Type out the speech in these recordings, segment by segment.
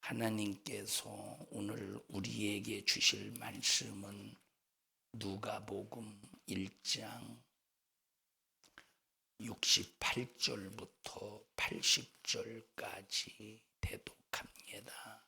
하나님께서 오늘 우리에게 주실 말씀은 누가복음 1장 68절부터 80절까지 대독합니다.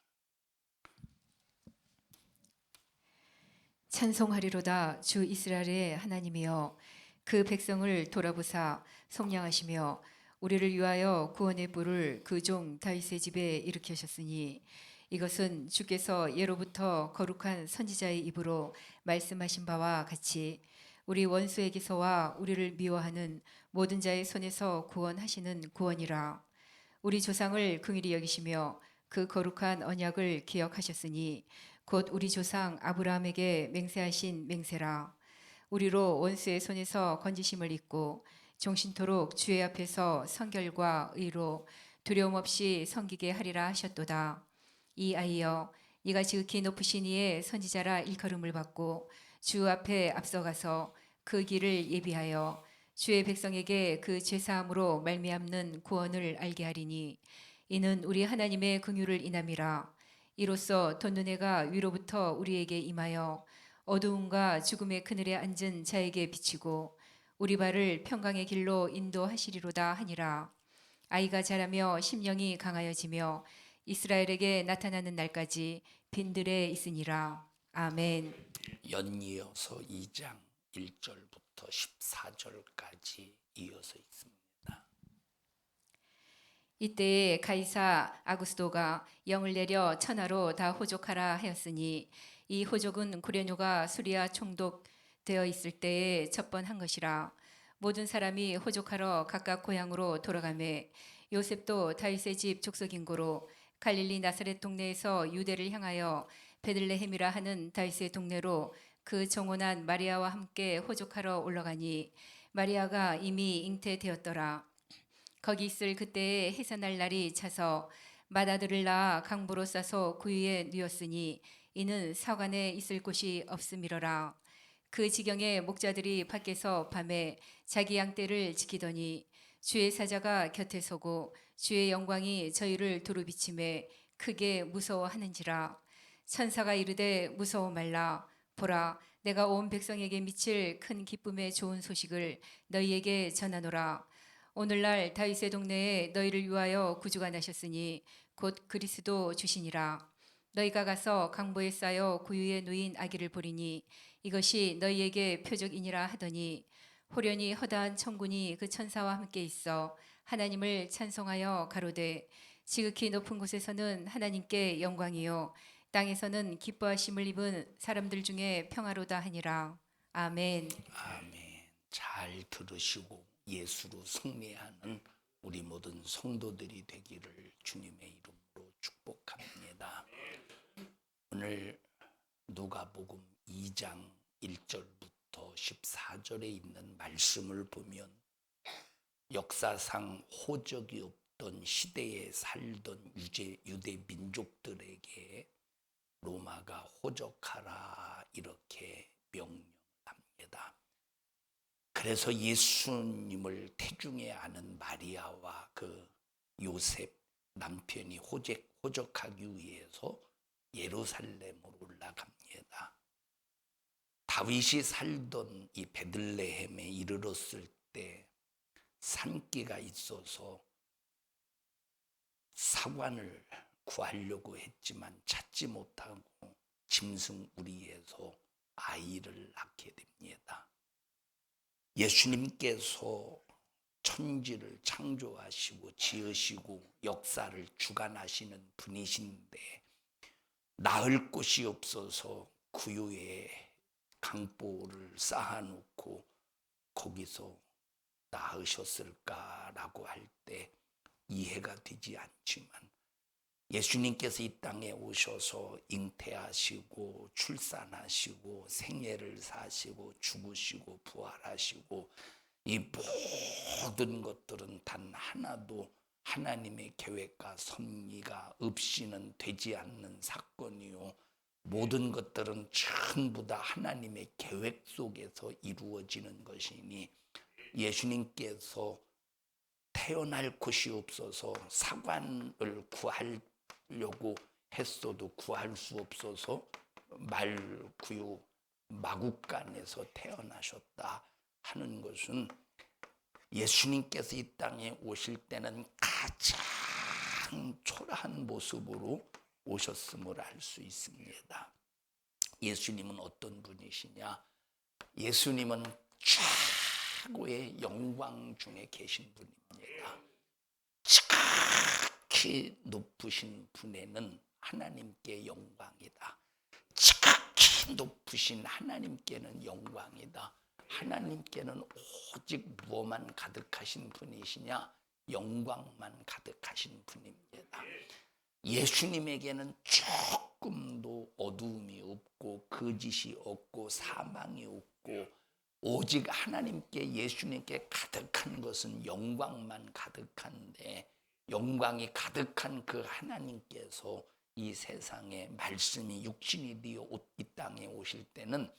찬송하리로다 주 이스라엘의 하나님이여, 그 백성을 돌아보사 속량하시며 우리를 위하여 구원의 뿔을 그 종 다윗의 집에 일으키셨으니 이것은 주께서 예로부터 거룩한 선지자의 입으로 말씀하신 바와 같이 우리 원수에게서와 우리를 미워하는 모든 자의 손에서 구원하시는 구원이라. 우리 조상을 긍휼히 여기시며 그 거룩한 언약을 기억하셨으니 곧 우리 조상 아브라함에게 맹세하신 맹세라. 우리로 원수의 손에서 건지심을 입고 종신토록 주의 앞에서 성결과 의로 두려움 없이 섬기게 하리라 하셨도다. 이 아이여, 네가 지극히 높으신 이의 선지자라 일컬음을 받고 주 앞에 앞서가서 그 길을 예비하여 주의 백성에게 그 죄사함으로 말미암는 구원을 알게 하리니 이는 우리 하나님의 긍휼을 인함이라. 이로써 돋는 해가 위로부터 우리에게 임하여 어두움과 죽음의 그늘에 앉은 자에게 비치고 우리 발을 평강의 길로 인도하시리로다 하니라. 아이가 자라며 심령이 강하여지며 이스라엘에게 나타나는 날까지 빈들에 있으니라. 아멘. 연이어서 2장 1절부터 14절까지 이어서 있습니다. 이때에 가이사 아구스도가 영을 내려 천하로 다 호족하라 하였으니 이 호족은 구레뇨가 수리아 총독되어 있을 때에 첫 번 한 것이라. 모든 사람이 호족하러 각각 고향으로 돌아가매 요셉도 다윗의 집 족속인 고로 갈릴리 나사렛 동네에서 유대를 향하여 베들레헴이라 하는 다윗의 동네로 그 정혼한 마리아와 함께 호족하러 올라가니 마리아가 이미 잉태되었더라. 거기 있을 그때에 해산할 날이 차서 맏아들을 낳아 강보로 싸서 구유에 누웠으니 이는 사관에 있을 곳이 없음이러라. 그 지경에 목자들이 밖에서 밤에 자기 양떼를 지키더니 주의 사자가 곁에 서고 주의 영광이 저희를 두루 비침에 크게 무서워하는지라. 천사가 이르되 무서워 말라. 보라, 내가 온 백성에게 미칠 큰 기쁨의 좋은 소식을 너희에게 전하노라. 오늘날 다윗의 동네에 너희를 위하여 구주가 나셨으니 곧 그리스도 주시니라. 너희가 가서 강보에 쌓여 구유에 누인 아기를 보리니 이것이 너희에게 표적이니라 하더니 호련히 허다한 천군이 그 천사와 함께 있어 하나님을 찬송하여 가로되 지극히 높은 곳에서는 하나님께 영광이요 땅에서는 기뻐하심을 입은 사람들 중에 평화로다 하니라. 아멘. 아멘. 잘 들으시고 예수로 승리하는 우리 모든 성도들이 되기를 주님의 이름으로 축복합니다. 오늘 누가복음 2장 1절부터 14절에 있는 말씀을 보면 역사상 호적이 없던 시대에 살던 유대 민족들에게 로마가 호적하라 이렇게 명령합니다. 그래서 예수님을 태중에 아는 마리아와 그 요셉 남편이 호적하기 위해서 예루살렘으로 올라갑니다. 다윗이 살던 이 베들레헴에 이르렀을 때 산기가 있어서 사관을 구하려고 했지만 찾지 못하고 짐승 우리에서 아이를 낳게 됩니다. 예수님께서 천지를 창조하시고 지으시고 역사를 주관하시는 분이신데 낳을 곳이 없어서 구유에 강보를 쌓아놓고 거기서 낳으셨을까라고 할 때 이해가 되지 않지만 예수님께서 이 땅에 오셔서 잉태하시고 출산하시고 생애를 사시고 죽으시고 부활하시고 이 모든 것들은 단 하나도 하나님의 계획과 섭리가 없이는 되지 않는 사건이요 모든 것들은 전부 다 하나님의 계획 속에서 이루어지는 것이니 예수님께서 태어날 곳이 없어서 사관을 구하려고 했어도 구할 수 없어서 말구유 마국간에서 태어나셨다 하는 것은 예수님께서 이 땅에 오실 때는 가장 초라한 모습으로 오셨음을 알 수 있습니다. 예수님은 어떤 분이시냐? 예수님은 최고의 영광 중에 계신 분입니다. 지극히 높으신 분에는 하나님께 영광이다. 지극히 높으신 하나님께는 영광이다. 하나님께는 오직 무엇만 가득하신 분이시냐? 영광만 가득하신 분입니다. 예수님에게는 조금도 어두움이 없고 거짓이 없고 사망이 없고 오직 하나님께 예수님께 가득한 것은 영광만 가득한데 영광이 가득한 그 하나님께서 이 세상에 말씀이 육신이 되어 이 땅에 오실 때는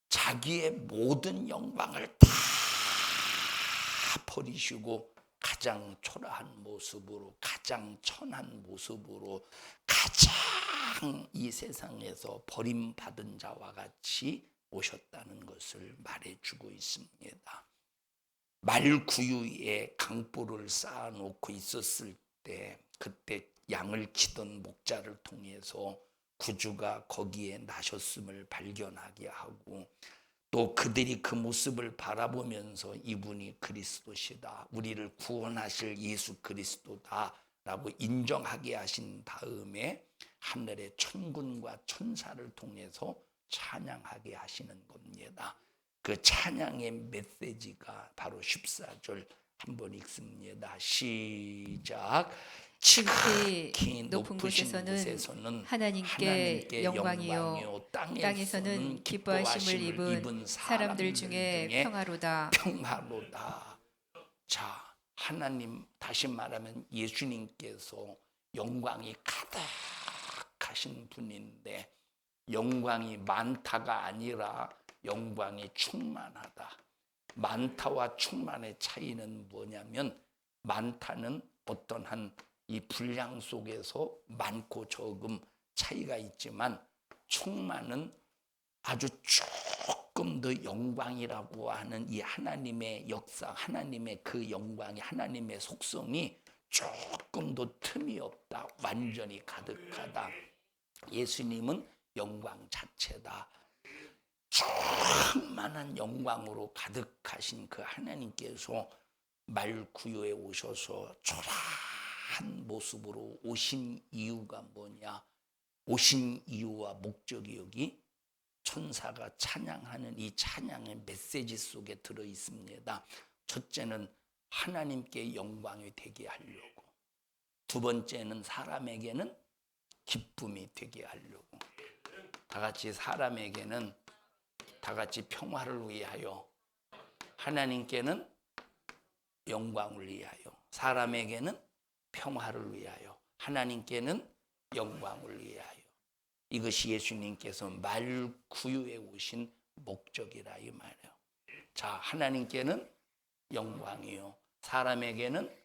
자기의 모든 영광을 다 버리시고 가장 초라한 모습으로 가장 천한 모습으로 가장 이 세상에서 버림받은 자와 같이 오셨다는 것을 말해주고 있습니다. 말구유에 강보를 쌓아놓고 있었을 때 그때 양을 치던 목자를 통해서 구주가 거기에 나셨음을 발견하게 하고 또 그들이 그 모습을 바라보면서 이분이 그리스도시다, 우리를 구원하실 예수 그리스도다 라고 인정하게 하신 다음에 하늘의 천군과 천사를 통해서 찬양하게 하시는 겁니다. 그 찬양의 메시지가 바로 14절 한번 읽습니다. 시작. 지극히 높은 곳에서는 하나님께 영광이요 땅에서는 기뻐하심을 입은 사람들 중에 평화로다. 자, 하나님, 다시 말하면 예수님께서 영광이 가득하신 분인데 영광이 많다가 아니라 영광이 충만하다. 많다와 충만의 차이는 뭐냐면 많다는 어떤 한 이 분량 속에서 많고 적음 차이가 있지만 충만은 아주 조금 더 영광이라고 하는 이 하나님의 역사, 하나님의 그 영광이, 하나님의 속성이 조금 더 틈이 없다. 완전히 가득하다. 예수님은 영광 자체다. 충만한 영광으로 가득하신 그 하나님께서 말구유에 오셔서 초라한 모습으로 오신 이유가 뭐냐? 오신 이유와 목적이 여기 천사가 찬양하는 이 찬양의 메시지 속에 들어 있습니다. 첫째는 하나님께 영광이 되게 하려고, 두 번째는 사람에게는 기쁨이 되게 하려고. 다 같이 사람에게는 다 같이 평화를 위하여, 하나님께는 영광을 위하여, 사람에게는 평화를 위하여, 하나님께는 영광을 위하여. 이것이 예수님께서 말구유에 오신 목적이라 이 말이에요. 자, 하나님께는 영광이요, 사람에게는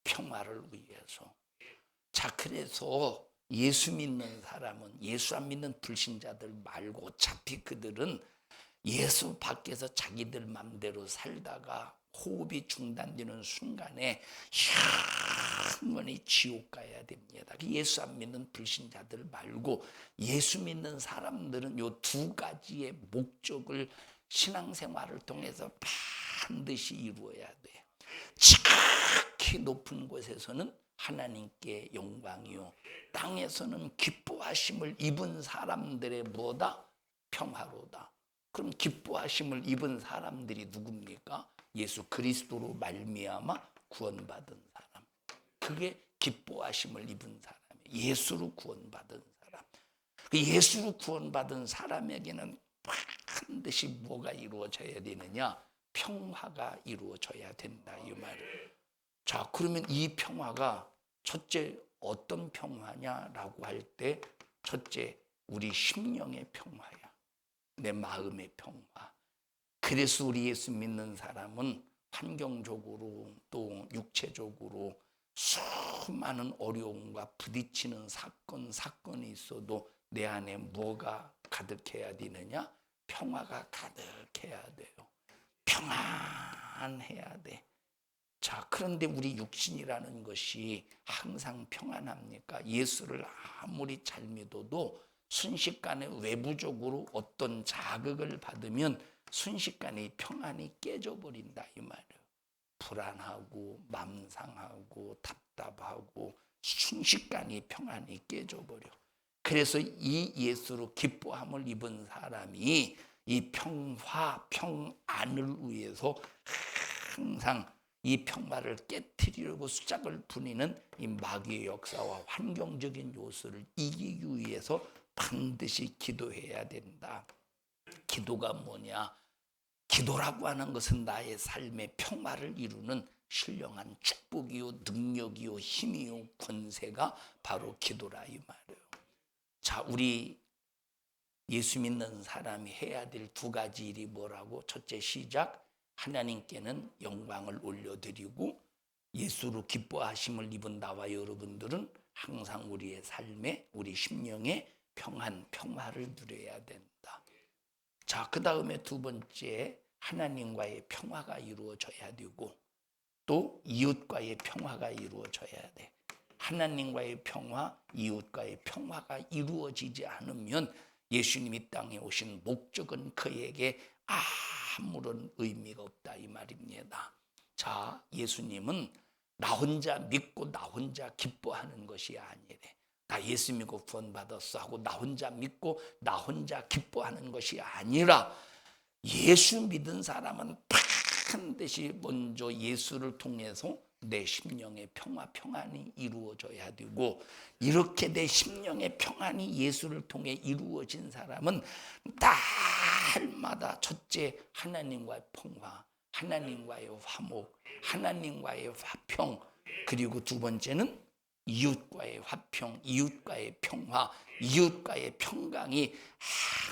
평화를 위해서. 자, 그래서 예수 믿는 사람은, 예수 안 믿는 불신자들 말고 어차피 그들은 예수 밖에서 자기들 맘대로 살다가 호흡이 중단되는 순간에 영원히 지옥 가야 됩니다. 예수 안 믿는 불신자들 말고 예수 믿는 사람들은 이 두 가지의 목적을 신앙생활을 통해서 반드시 이루어야 돼요. 지극히 높은 곳에서는 하나님께 영광이요, 땅에서는 기뻐하심을 입은 사람들의 뭐다? 평화로다. 그럼 기뻐하심을 입은 사람들이 누굽니까? 예수 그리스도로 말미암아 구원받은 사람. 그게 기뻐하심을 입은 사람이에요. 예수로 구원받은 사람. 그 예수로 구원받은 사람에게는 반드시 뭐가 이루어져야 되느냐? 평화가 이루어져야 된다 이 말이에요. 자, 그러면 이 평화가 첫째 어떤 평화냐라고 할 때 첫째 우리 심령의 평화야. 내 마음의 평화. 그래서 우리 예수 믿는 사람은 환경적으로 또 육체적으로 수많은 어려움과 부딪히는 사건이 있어도 내 안에 뭐가 가득해야 되느냐? 평화가 가득해야 돼요. 평안해야 돼. 자, 그런데 우리 육신이라는 것이 항상 평안합니까? 예수를 아무리 잘 믿어도 순식간에 외부적으로 어떤 자극을 받으면 순식간에 평안이 깨져버린다 이 말이에요. 불안하고 맘 상하고 답답하고 순식간에 평안이 깨져버려. 그래서 이 예수로 기뻐함을 입은 사람이 이 평안을 위해서 항상 이 평화를 깨트리려고 수작을 부리는 이 마귀의 역사와 환경적인 요소를 이기기 위해서 반드시 기도해야 된다. 기도가 뭐냐? 기도라고 하는 것은 나의 삶의 평화를 이루는 신령한 축복이요, 능력이요, 힘이요, 권세가 바로 기도라 이 말이에요. 자, 우리 예수 믿는 사람이 해야 될 두 가지 일이 뭐라고? 첫째, 시작. 하나님께는 영광을 올려드리고 예수로 기뻐하심을 입은 나와 여러분들은 항상 우리의 삶에, 우리 심령에 평화를 누려야 된다. 자, 그 다음에 두 번째, 하나님과의 평화가 이루어져야 되고 또 이웃과의 평화가 이루어져야 돼. 하나님과의 평화, 이웃과의 평화가 이루어지지 않으면 예수님이 땅에 오신 목적은 그에게 아무런 의미가 없다 이 말입니다. 자, 예수님은 나 혼자 믿고 나 혼자 기뻐하는 것이 아니래. 나 예수 믿고 구원받았어 하고 나 혼자 믿고 나 혼자 기뻐하는 것이 아니라 예수 믿은 사람은 반드시 먼저 예수를 통해서 내 심령의 평안이 이루어져야 되고, 이렇게 내 심령의 평안이 예수를 통해 이루어진 사람은 날마다 첫째 하나님과의 평화, 하나님과의 화목, 하나님과의 화평, 그리고 두 번째는 이웃과의 화평, 이웃과의 평화, 이웃과의 평강이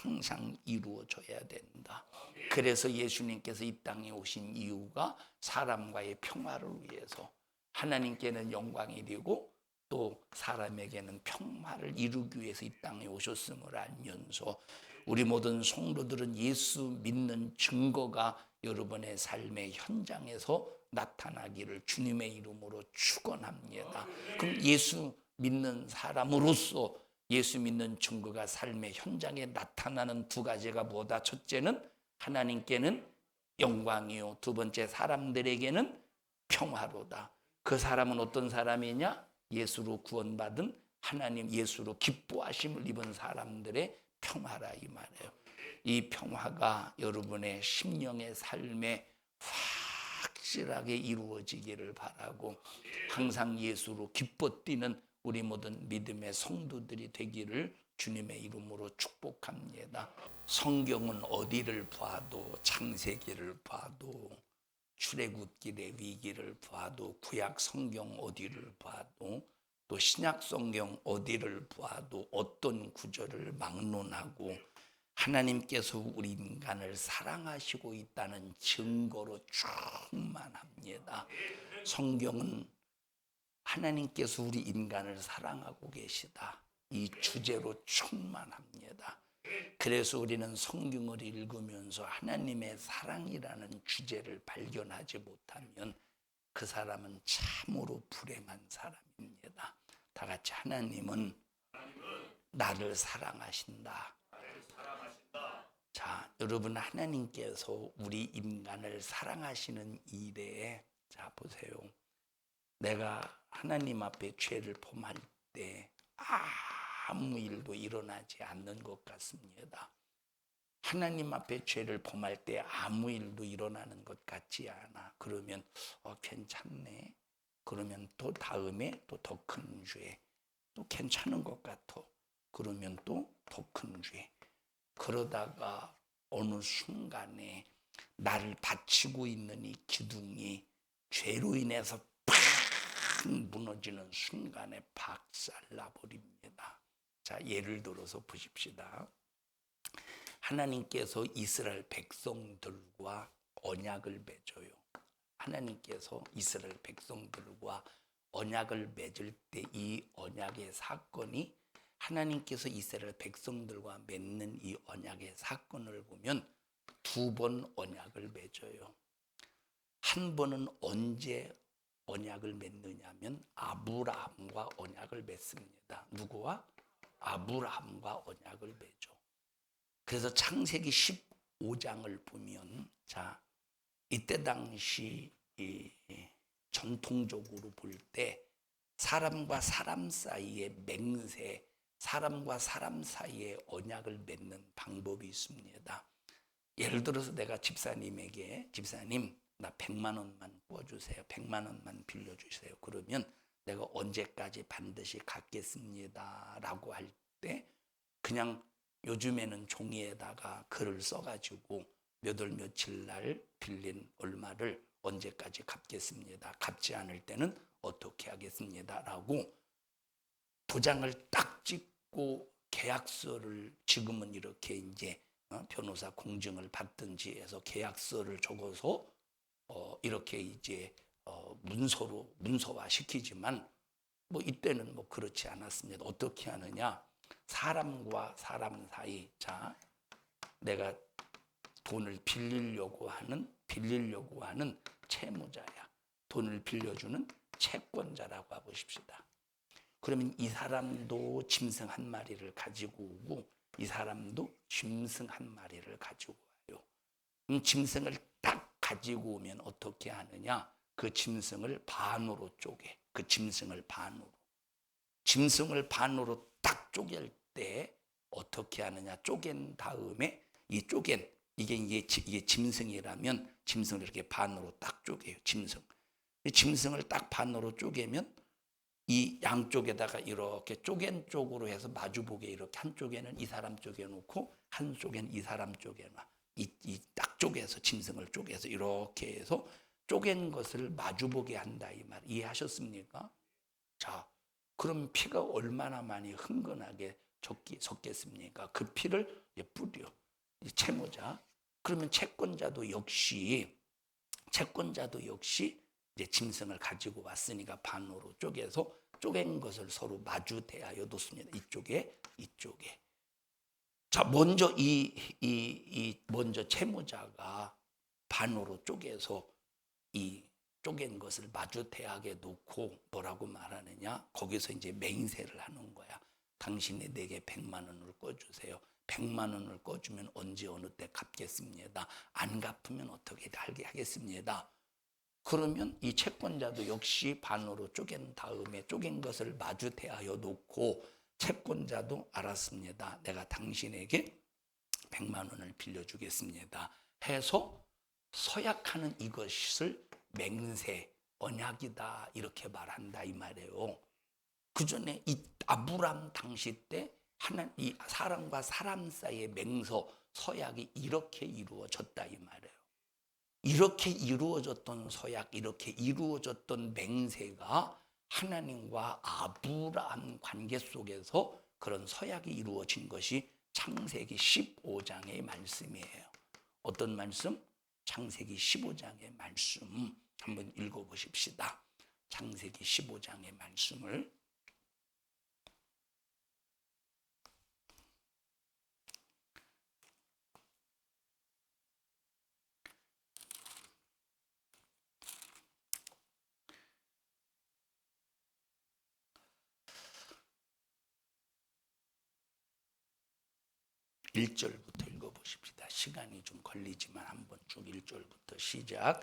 항상 이루어져야 된다. 그래서 예수님께서 이 땅에 오신 이유가 사람과의 평화를 위해서, 하나님께는 영광이 되고 또 사람에게는 평화를 이루기 위해서 이 땅에 오셨음을 알면서 우리 모든 성도들은 예수 믿는 증거가 여러분의 삶의 현장에서 나타나기를 주님의 이름으로 축원합니다. 그럼 예수 믿는 사람으로서 예수 믿는 증거가 삶의 현장에 나타나는 두 가지가 뭐다? 첫째는 하나님께는 영광이요, 두 번째 사람들에게는 평화로다. 그 사람은 어떤 사람이냐? 예수로 구원받은 하나님, 예수로 기뻐하심을 입은 사람들의 평화라 이 말이에요. 이 평화가 여러분의 심령의 삶에 확실하게 이루어지기를 바라고, 항상 예수로 기뻐 뛰는 우리 모든 믿음의 성도들이 되기를 주님의 이름으로 축복합니다. 성경은 어디를 봐도, 창세기를 봐도, 출애굽기의 위기를 봐도, 구약 성경 어디를 봐도, 또 신약 성경 어디를 봐도 어떤 구절을 막론하고 하나님께서 우리 인간을 사랑하시고 있다는 증거로 충만합니다. 성경은 하나님께서 우리 인간을 사랑하고 계시다, 이 주제로 충만합니다. 그래서 우리는 성경을 읽으면서 하나님의 사랑이라는 주제를 발견하지 못하면 그 사람은 참으로 불행한 사람입니다. 다 같이, 하나님은 나를 사랑하신다. 자, 여러분, 하나님께서 우리 인간을 사랑하시는 일에, 자 보세요. 내가 하나님 앞에 죄를 범할 때 아무 일도 일어나지 않는 것 같습니다. 하나님 앞에 죄를 범할 때 아무 일도 일어나는 것 같지 않아. 그러면 괜찮네. 그러면 또 다음에 또 더 큰 죄, 또 괜찮은 것 같아. 그러면 또 더 큰 죄. 그러다가 어느 순간에 나를 받치고 있는 이 기둥이 죄로 인해서 팍 무너지는 순간에 박살나버립니다. 자, 예를 들어서 보십시다. 하나님께서 이스라엘 백성들과 언약을 맺어요. 하나님께서 이스라엘 백성들과 언약을 맺을 때 이 언약의 사건이 하나님께서 이스라엘 백성들과 맺는 이 언약의 사건을 보면 두 번 언약을 맺어요. 한 번은 언제 언약을 맺느냐면 아브라함과 언약을 맺습니다. 누구와? 아브라함과 언약을 맺어. 그래서 창세기 15장을 보면 자, 이때 당시 이 전통적으로 볼 때 사람과 사람 사이의 맹세, 사람과 사람 사이의 언약을 맺는 방법이 있습니다. 예를 들어서 내가 집사님에게 집사님 나 100만 원만 꿔주세요. 100만 원만 빌려주세요. 그러면 내가 언제까지 반드시 갚겠습니다. 라고 할 때 그냥 요즘에는 종이에다가 글을 써가지고 몇 월 며칠 날 빌린 얼마를 언제까지 갚겠습니다. 갚지 않을 때는 어떻게 하겠습니다. 라고 도장을 딱 찍고 계약서를 지금은 이렇게 이제 변호사 공증을 받든지 해서 계약서를 적어서 이렇게 이제 문서로 문서화 시키지만 뭐 이때는 뭐 그렇지 않았습니다. 어떻게 하느냐? 사람과 사람 사이, 자, 내가 돈을 빌리려고 하는 채무자야. 돈을 빌려주는 채권자라고 해보십시다. 그러면 이 사람도 짐승 한 마리를 가지고 오고 이 사람도 짐승 한 마리를 가지고 와요. 짐승을 딱 가지고 오면 어떻게 하느냐? 그 짐승을 반으로 쪼개. 그 짐승을 반으로 딱 쪼갤 때 어떻게 하느냐? 쪼갠 다음에 이 쪼갠 이게 짐승이라면 짐승을 이렇게 반으로 딱 쪼개요. 이 짐승을 딱 반으로 쪼개면 이 양쪽에다가 이렇게 쪼갠 쪽으로 해서 마주보게 이렇게 한쪽에는 이 사람 쪽에 놓고 한쪽에는 이 사람 쪽에 놔. 이 딱 쪼개서 짐승을 쪼개서 이렇게 해서 쪼갠 것을 마주보게 한다 이 말 이해하셨습니까? 자, 그럼 피가 얼마나 많이 흥건하게 섞겠습니까? 그 피를 뿌려. 채무자. 그러면 채권자도 역시 이제 짐승을 가지고 왔으니까 반으로 쪼개서 쪼갠 것을 서로 마주 대하여 놓습니다. 이쪽에. 자, 먼저 먼저 채무자가 반으로 쪼개서 이 쪼갠 것을 마주 대하게 놓고 뭐라고 말하느냐? 거기서 이제 맹세를 하는 거야. 당신이 내게 100만 원을 꿔주세요. 100만 원을 꿔주면 언제 어느 때 갚겠습니다. 안 갚으면 어떻게 하겠습니다. 그러면 이 채권자도 역시 반으로 쪼갠 다음에 쪼갠 것을 마주 대하여 놓고 채권자도 알았습니다. 내가 당신에게 100만 원을 빌려주겠습니다. 해서 서약하는 이것을 맹세, 언약이다 이렇게 말한다 이 말이에요. 그 전에 이 아브람 당시 때 이 사람과 사람 사이의 맹서, 서약이 이렇게 이루어졌다 이 말이에요. 이렇게 이루어졌던 서약, 이렇게 이루어졌던 맹세가 하나님과 아브라함 관계 속에서 그런 서약이 이루어진 것이 창세기 15장의 말씀이에요. 어떤 말씀? 창세기 15장의 말씀 한번 읽어보십시다. 창세기 15장의 말씀을 1절부터 읽어보십시다. 시간이 좀 걸리지만 한번 쭉 1절부터 시작.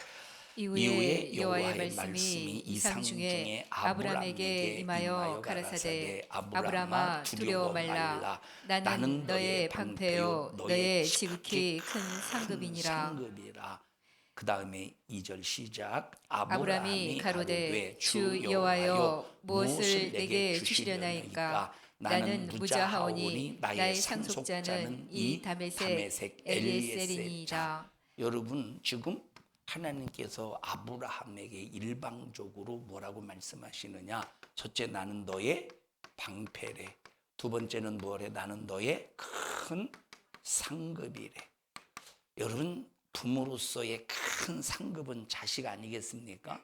이후에 여호와의 말씀이 이상 중에 아브람에게 임하여 가라사대 아브람아 두려워 말라. 나는 너의 방패요 너의 지극히 큰 상급이니라. 그 다음에 2절 시작. 아브람이 가로되 주 여호와여 무엇을 내게 주시려나이까. 나는 무자하오니 나의 상속자는 이 다메섹 엘리에셀이니이다. 여러분 지금 하나님께서 아브라함에게 일방적으로 뭐라고 말씀하시느냐? 첫째, 나는 너의 방패래. 두 번째는 뭐래? 나는 너의 큰 상급이래. 여러분 부모로서의 큰 상급은 자식 아니겠습니까?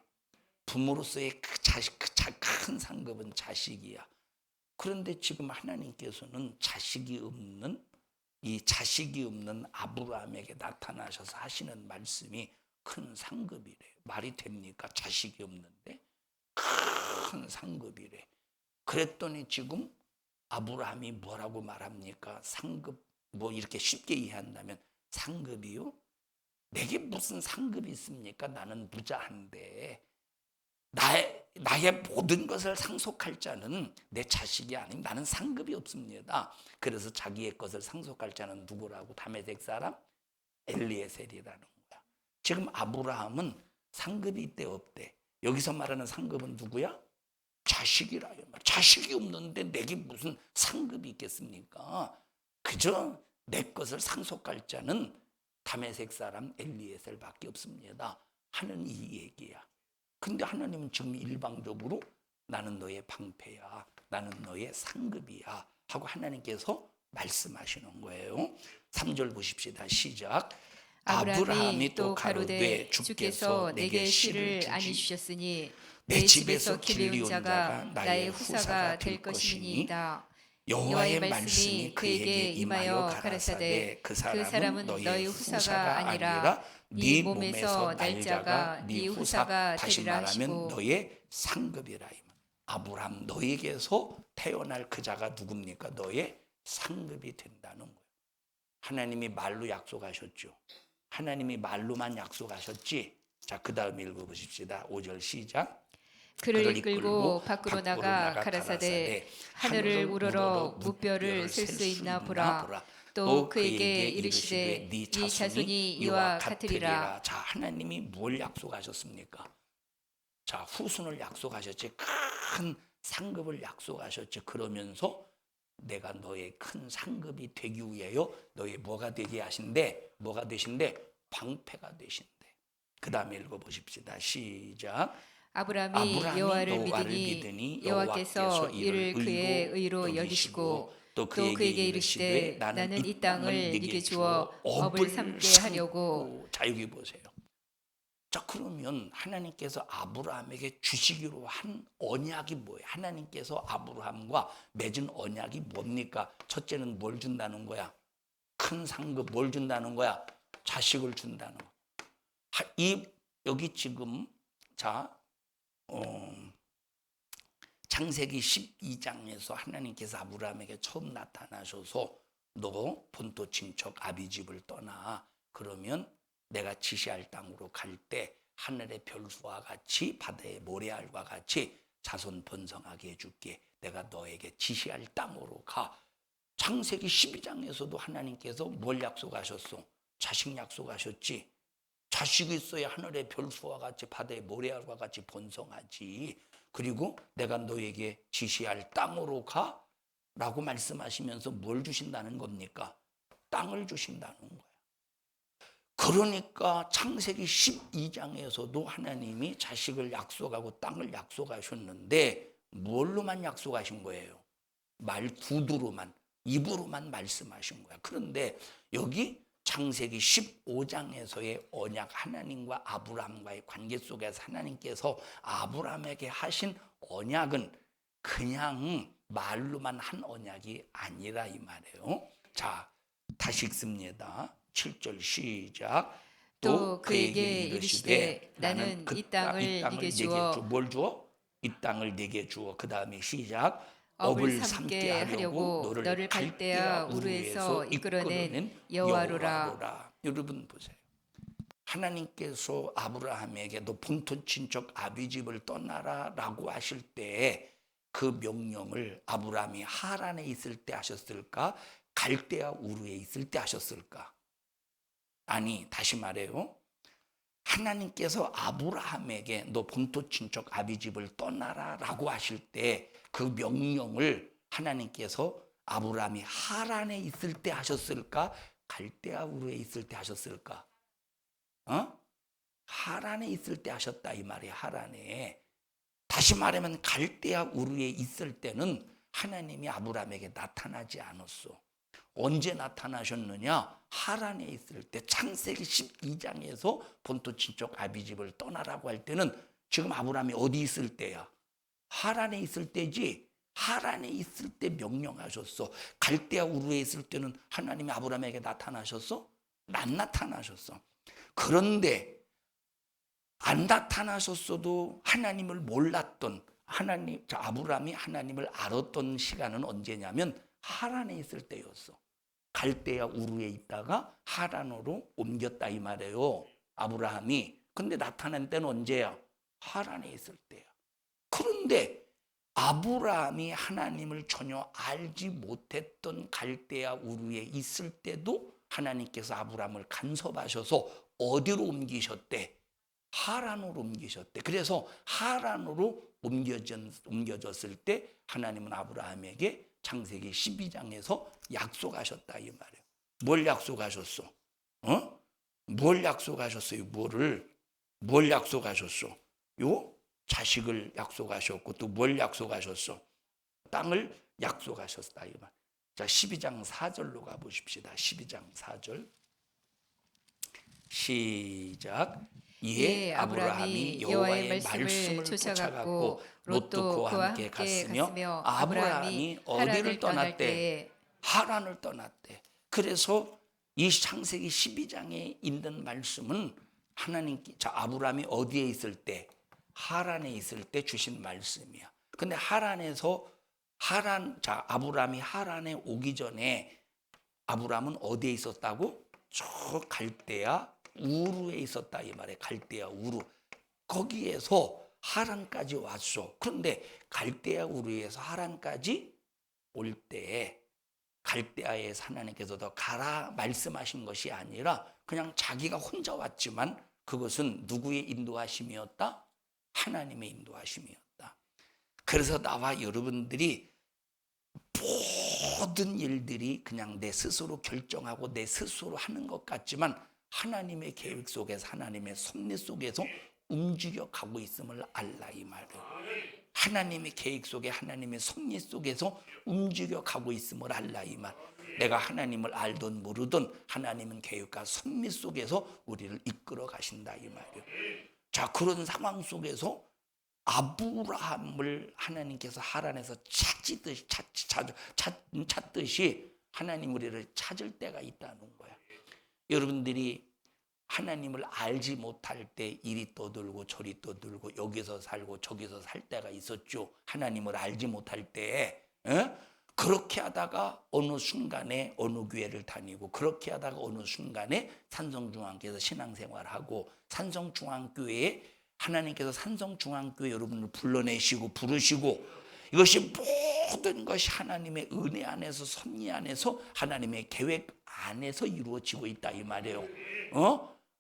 부모로서의 큰 상급은 자식이야. 그런데 지금 하나님께서는 자식이 없는 아브라함에게 나타나셔서 하시는 말씀이 큰 상급이래. 말이 됩니까? 자식이 없는데 큰 상급이래. 그랬더니 지금 아브라함이 뭐라고 말합니까? 상급, 뭐 이렇게 쉽게 이해한다면 상급이요? 내게 무슨 상급이 있습니까? 나는 부자한데 나의 모든 것을 상속할 자는 내 자식이 아닌 나는 상급이 없습니다. 그래서 자기의 것을 상속할 자는 누구라고? 다메섹 사람 엘리에셀이라는 거야. 지금 아브라함은 상급이 있대 없대? 여기서 말하는 상급은 누구야? 자식이라. 자식이 없는데 내게 무슨 상급이 있겠습니까? 그저 내 것을 상속할 자는 다메섹 사람 엘리에셀밖에 없습니다 하는 이 얘기야. 근데 하나님은 지금 일방적으로 나는 너의 방패야, 나는 너의 상급이야 하고 하나님께서 말씀하시는 거예요. 3절 보십시다. 시작. 아브라함이 또 가로되 주께서 내게 씨를 아니 주셨으니 내 집에서 길리운 자가 나의 후사가 될 것이니이다. 여호와의 말씀이 그에게 임하여 가라사대 그 사람은 너의 후사가 아니라 네 몸에서 날 자가 네 후사가 다시 되리라 말하면 하시고. 너의 상급이라. 아브라함 너에게서 태어날 그 자가 누굽니까? 너의 상급이 된다는 거예요. 하나님이 말로 약속하셨죠. 하나님이 말로만 약속하셨지. 자, 그 다음 읽어보십시다. 5절 시작. 그를 이끌고 밖으로 나가 가라사대 하늘을 우러러 무뼈를 셀 수 있나 보라. 또 그에게 이르시되 네 자손이 이와 같으리라. 자, 하나님이 뭘 약속하셨습니까? 자, 후손을 약속하셨지. 큰 상급을 약속하셨지. 그러면서 내가 너의 큰 상급이 되기 위하여 너의 뭐가 되게 하신대? 뭐가 되신대? 방패가 되신대. 그 다음에 읽어보십시다. 시작. 아브라함이 여호와를 믿으니 여호와께서 이를 그의 의로 여기시고 또 그에게 이르시되 나는 이 땅을 네게 주어 업을 삼게 하려고. 자, 여기 보세요. 자, 그러면 하나님께서 아브라함에게 주시기로 한 언약이 뭐예요? 하나님께서 아브라함과 맺은 언약이 뭡니까? 첫째는 뭘 준다는 거야? 큰 상급. 뭘 준다는 거야? 자식을 준다는 거야. 여기 지금 자 창세기 12장에서 하나님께서 아브라함에게 처음 나타나셔서 너 본토 친척 아비집을 떠나. 그러면 내가 지시할 땅으로 갈 때 하늘의 별수와 같이 바다의 모래알과 같이 자손 번성하게 해줄게. 내가 너에게 지시할 땅으로 가. 창세기 12장에서도 하나님께서 뭘 약속하셨어? 자식 약속하셨지. 자식이 있어야 하늘의 별수와 같이 바다의 모래알과 같이 번성하지. 그리고 내가 너에게 지시할 땅으로 가 라고 말씀하시면서 뭘 주신다는 겁니까? 땅을 주신다는 거야. 그러니까 창세기 12장에서도 하나님이 자식을 약속하고 땅을 약속하셨는데 뭘로만 약속하신 거예요? 구두로만, 입으로만 말씀하신 거야. 그런데 여기 창세기 15장에서의 언약, 하나님과 아브라함과의 관계 속에서 하나님께서 아브라함에게 하신 언약은 그냥 말로만 한 언약이 아니라 이 말이에요. 자, 다시 읽습니다. 7절 시작. 또 그에게 이르시되 나는 이 땅을 네게 주어. 뭘 주어? 이 땅을 네게 주어. 그 다음에 시작. 업을 삼게 하려고 너를 갈대아 우르에서 이끌어낸 여호와로라. 여러분 보세요. 하나님께서 아브라함에게 너 본토 친척 아비집을 떠나라 라고 하실 때 그 명령을 아브라함이 하란에 있을 때 하셨을까? 갈대아 우르에 있을 때 하셨을까? 아니, 다시 말해요. 하나님께서 아브라함에게 너 본토 친척 아비집을 떠나라 라고 하실 때 그 명령을 하나님께서 아브라함이 하란에 있을 때 하셨을까? 갈대아 우르에 있을 때 하셨을까? 하란에 있을 때 하셨다 이 말이에요. 하란에. 다시 말하면 갈대아 우르에 있을 때는 하나님이 아브라함에게 나타나지 않았어. 언제 나타나셨느냐? 하란에 있을 때. 창세기 12장에서 본토 친척 아비집을 떠나라고 할 때는 지금 아브라함이 어디 있을 때야? 하란에 있을 때지. 하란에 있을 때 명령하셨어. 갈대아 우르에 있을 때는 하나님이 아브라함에게 나타나셨어? 안 나타나셨어. 그런데 안 나타나셨어도 하나님을 몰랐던 아브라함이 하나님을 알았던 시간은 언제냐면 하란에 있을 때였어. 갈대아 우르에 있다가 하란으로 옮겼다 이 말이에요. 아브라함이. 근데 나타난 때는 언제야? 하란에 있을 때야. 그런데 아브라함이 하나님을 전혀 알지 못했던 갈대아 우르에 있을 때도 하나님께서 아브라함을 간섭하셔서 어디로 옮기셨대? 하란으로 옮기셨대. 그래서 하란으로 옮겨졌을 때 하나님은 아브라함에게 창세기 12장에서 약속하셨다 이 말이에요. 뭘 약속하셨어? 뭘 약속하셨어요? 뭘 약속하셨어? 요 자식을 약속하셨고 또 뭘 약속하셨어? 땅을 약속하셨다 이 말. 자, 12장 4절로 가 보십시다. 12장 4절. 시작. 이에 아브라함이 여호와의 말씀을 쫓아갔고 롯도 그와 함께 갔으며 아브라함이 어디를 떠났대? 하란을 떠났대. 그래서 이 창세기 12장에 있는 말씀은 아브라함이 어디에 있을 때? 하란에 있을 때 주신 말씀이야. 근데 아브라함이 하란에 오기 전에 아브라함은 어디에 있었다고? 저 갈대아 우르에 있었다 이 말이에요. 갈대아 우르. 거기에서 하란까지 왔어. 그런데 갈대아 우르에서 하란까지 올 때 갈대아에서 하나님께서 더 가라 말씀하신 것이 아니라 그냥 자기가 혼자 왔지만 그것은 누구의 인도하심이었다? 하나님의 인도하심이었다. 그래서 나와 여러분들이 모든 일들이 그냥 내 스스로 결정하고 내 스스로 하는 것 같지만 하나님의 계획 속에서 하나님의 섭리 속에서 움직여 가고 있음을 알라 이 말이에요. 하나님의 계획 속에 하나님의 섭리 속에서 움직여 가고 있음을 알라 이 말. 내가 하나님을 알든 모르든 하나님은 계획과 섭리 속에서 우리를 이끌어 가신다 이 말이에요. 자, 그런 상황 속에서 아브라함을 하나님께서 하란에서 찾듯이 하나님 우리를 찾을 때가 있다는 거야. 여러분들이 하나님을 알지 못할 때 이리 떠들고 저리 떠들고 여기서 살고 저기서 살 때가 있었죠. 하나님을 알지 못할 때 그렇게 하다가 어느 순간에 어느 교회를 다니고 그렇게 하다가 어느 순간에 산성중앙교회에서 신앙생활하고 산성중앙교회에 하나님께서 산성중앙교회 여러분을 불러내시고 부르시고 이것이 모든 것이 하나님의 은혜 안에서 섭리 안에서 하나님의 계획 안에서 이루어지고 있다 이 말이에요.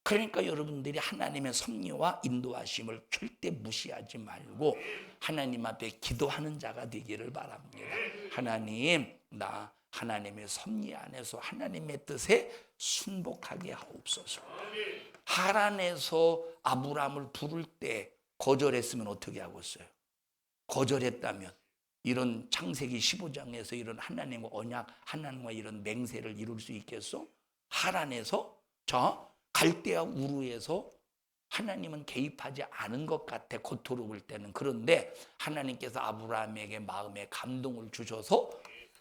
그러니까 여러분들이 하나님의 섭리와 인도하심을 절대 무시하지 말고 하나님 앞에 기도하는 자가 되기를 바랍니다. 하나님, 나 하나님의 섭리 안에서 하나님의 뜻에 순복하게 하옵소서. 하란에서 아브라함을 부를 때 거절했으면 어떻게 하겠어요? 거절했다면 이런 창세기 15장에서 이런 하나님과 언약, 하나님과 이런 맹세를 이룰 수 있겠어? 하란에서 갈대아 우르에서 하나님은 개입하지 않은 것 같아 겉으로 볼 때는. 그런데 하나님께서 아브라함에게 마음에 감동을 주셔서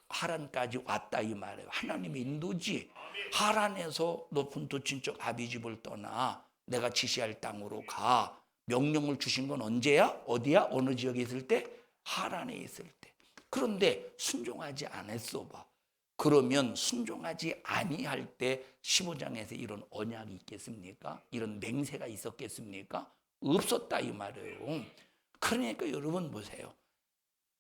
하란까지 왔다 이 말이에요. 하나님의 인도지. 하란에서 높은 도친적 아비집을 떠나 내가 지시할 땅으로 가. 명령을 주신 건 언제야? 어디야? 어느 지역에 있을 때? 하란에 있을 때. 그런데 순종하지 않았어 봐. 그러면 순종하지 아니할 때 15장에서 이런 언약이 있겠습니까? 이런 맹세가 있었겠습니까? 없었다 이 말이에요. 그러니까 여러분 보세요.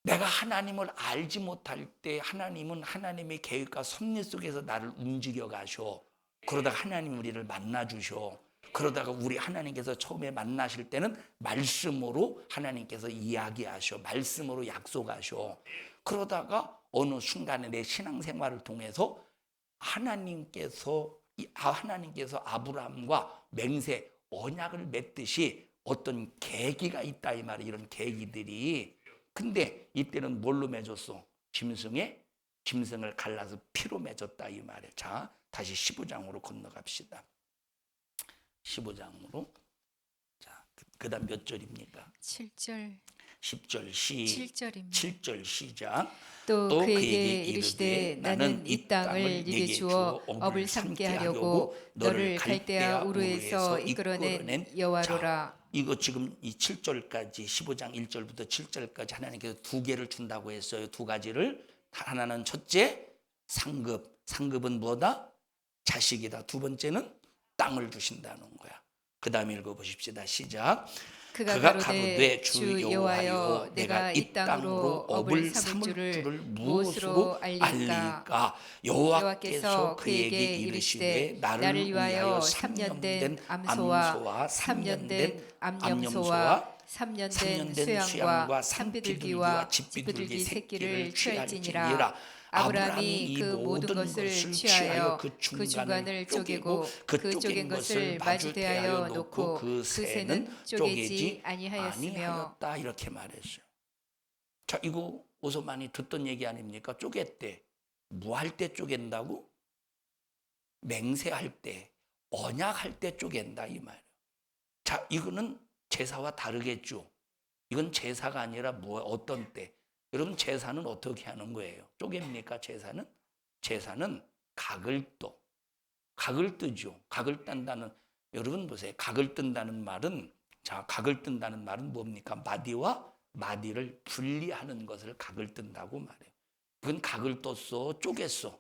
내가 하나님을 알지 못할 때 하나님은 하나님의 계획과 섭리 속에서 나를 움직여 가셔. 그러다가 하나님 우리를 만나 주셔. 그러다가 우리 하나님께서 처음에 만나실 때는 말씀으로 하나님께서 이야기하셔. 말씀으로 약속하셔. 그러다가 어느 순간에 내 신앙생활을 통해서 하나님께서 아브라함과 맹세 언약을 맺듯이 어떤 계기가 있다 이 말이에요. 이런 계기들이. 근데 이때는 뭘로 맺었어? 짐승을 갈라서 피로 맺었다 이 말이에요. 자, 다시 15장으로 건너갑시다. 15장으로. 자, 그다음 몇 절입니까? 7절 10절 7절입니다. 7절 시작. 또 또 그에게 이르시되 나는 이 땅을 네게 주어 업을 삼게 하려고 너를 갈대아 우르에서 이끌어낸 여호와로라. 이거 지금 이 7절까지 15장 1절부터 7절까지 하나님께서 두 개를 준다고 했어요. 두 가지를. 하나는 첫째 상급. 상급은 뭐다? 자식이다. 두 번째는 땅을 주신다는 거야. 그 다음에 읽어보십시다. 시작. 그가 가로되 주 여호와여 내가 이 땅으로 업을 삼을 줄을 무엇으로 알리까? 여호와께서 그에게 이르시되 나를 위하여 3년 된 암소와 3년 된 암염소와 3년 된 수양과 산비둘기와 집비둘기 새끼를 취할지니라. 아브라함이 그 모든 것을 취하여 그 중간을 쪼개고 그 쪼갠 것을 마주 대하여 놓고 그 새는 쪼개지 아니하였으며. 이렇게 말했어요. 자, 이거 어서 많이 듣던 얘기 아닙니까? 쪼갰대. 뭐 할 때 쪼갠다고? 맹세할 때, 언약할 때 쪼갠다 이 말이에요. 자, 이거는 제사와 다르겠죠. 이건 제사가 아니라 어떤 때? 여러분 제사는 어떻게 하는 거예요? 쪼갭니까 제사는? 제사는 각을 떠. 각을 뜨죠. 각을 딴다는, 여러분 보세요. 각을 뜬다는 말은, 자, 각을 뜬다는 말은 뭡니까? 마디와 마디를 분리하는 것을 각을 뜬다고 말해요. 그건 각을 떴어? 쪼갰어?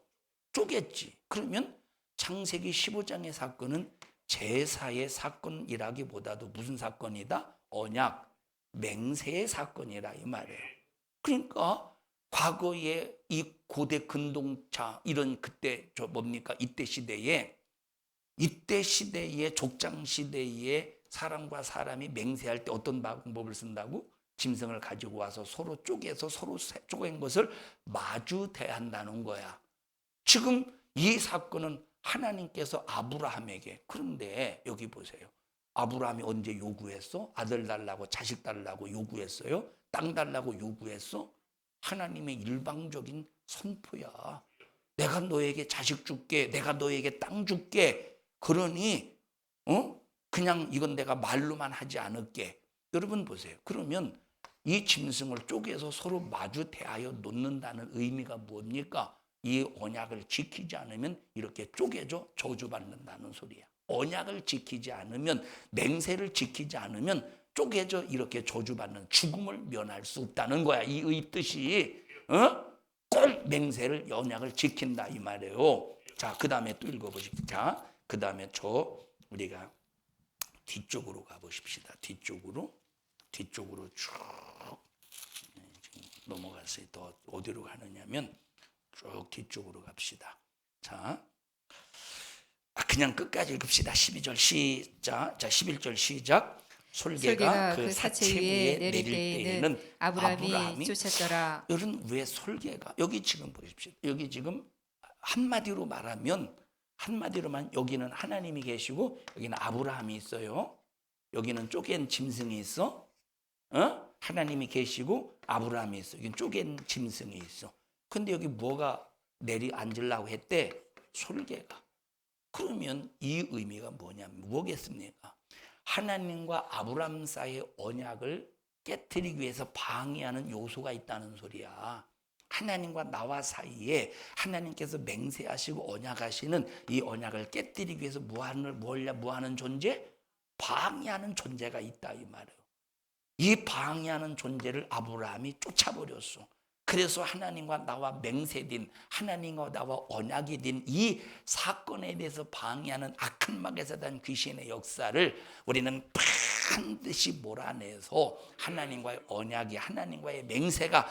쪼갰지. 그러면 창세기 15장의 사건은 제사의 사건이라기보다도 무슨 사건이다? 언약, 맹세의 사건이라 이 말이에요. 그러니까 과거에 이 고대 근동차 이런 그때 이때 시대에 족장 시대에 사람과 사람이 맹세할 때 어떤 방법을 쓴다고? 짐승을 가지고 와서 서로 쪼개서 서로 쪼갠 것을 마주 대한다는 거야. 지금 이 사건은 하나님께서 아브라함에게, 그런데 여기 보세요. 아브라함이 언제 요구했어? 아들 달라고 자식 달라고 요구했어요? 땅 달라고 요구했어? 하나님의 일방적인 선포야. 내가 너에게 자식 줄게. 내가 너에게 땅 줄게. 그러니 그냥 이건 내가 말로만 하지 않을게. 여러분 보세요. 그러면 이 짐승을 쪼개서 서로 마주 대하여 놓는다는 의미가 뭡니까? 이 언약을 지키지 않으면 이렇게 쪼개져 저주받는다는 소리야. 언약을 지키지 않으면, 맹세를 지키지 않으면 쪼개져 이렇게 저주받는, 죽음을 면할 수 없다는 거야. 이 뜻이 꼭 맹세를, 언약을 지킨다 이 말이에요. 자, 그 다음에 또 읽어보십시오. 자, 그 다음에 우리가 뒤쪽으로 가보십시다. 뒤쪽으로 쭉 넘어갔어요. 더 어디로 가느냐면 쭉 뒤쪽으로 갑시다. 자, 그냥 끝까지 읽읍시다. 12절 시작. 자, 11절 시작. 솔개가 그 사체 위에 내릴 때에는 아브라함이 쫓았더라. 여러분 왜 솔개가, 여기 지금 보십시오. 여기 지금 한마디로 말하면 여기는 하나님이 계시고 여기는 아브라함이 있어요. 여기는 쪼갠 짐승이 있어. 하나님이 계시고 아브라함이 있어. 여기는 쪼갠 짐승이 있어. 근데 여기 뭐가 앉으려고 했대? 솔개가. 그러면 이 의미가 뭐겠습니까? 하나님과 아브라함 사이의 언약을 깨트리기 위해서 방해하는 요소가 있다는 소리야. 하나님과 나와 사이에 하나님께서 맹세하시고 언약하시는 이 언약을 깨트리기 위해서 뭐하는 존재? 방해하는 존재가 있다 이 말이에요. 이 방해하는 존재를 아브라함이 쫓아버렸어. 그래서 하나님과 나와 맹세된, 하나님과 나와 언약이 된 이 사건에 대해서 방해하는 악한 막에서 단 귀신의 역사를 우리는 반드시 몰아내서 하나님과의 언약이, 하나님과의 맹세가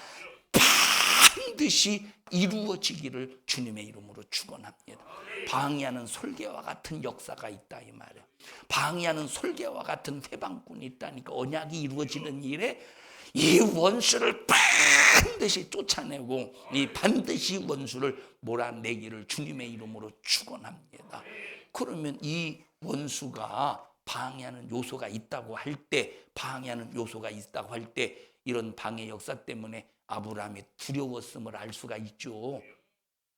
반드시 이루어지기를 주님의 이름으로 축원합니다. 방해하는 솔개와 같은 역사가 있다 이 말이에요. 방해하는 솔개와 같은 회방꾼이 있다니까. 언약이 이루어지는 일에 이 원수를 반드시 쫓아내고 이 반드시 원수를 몰아내기를 주님의 이름으로 축원합니다. 그러면 이 원수가 방해하는 요소가 있다고 할 때, 이런 방해 역사 때문에 아브라함이 두려웠음을 알 수가 있죠.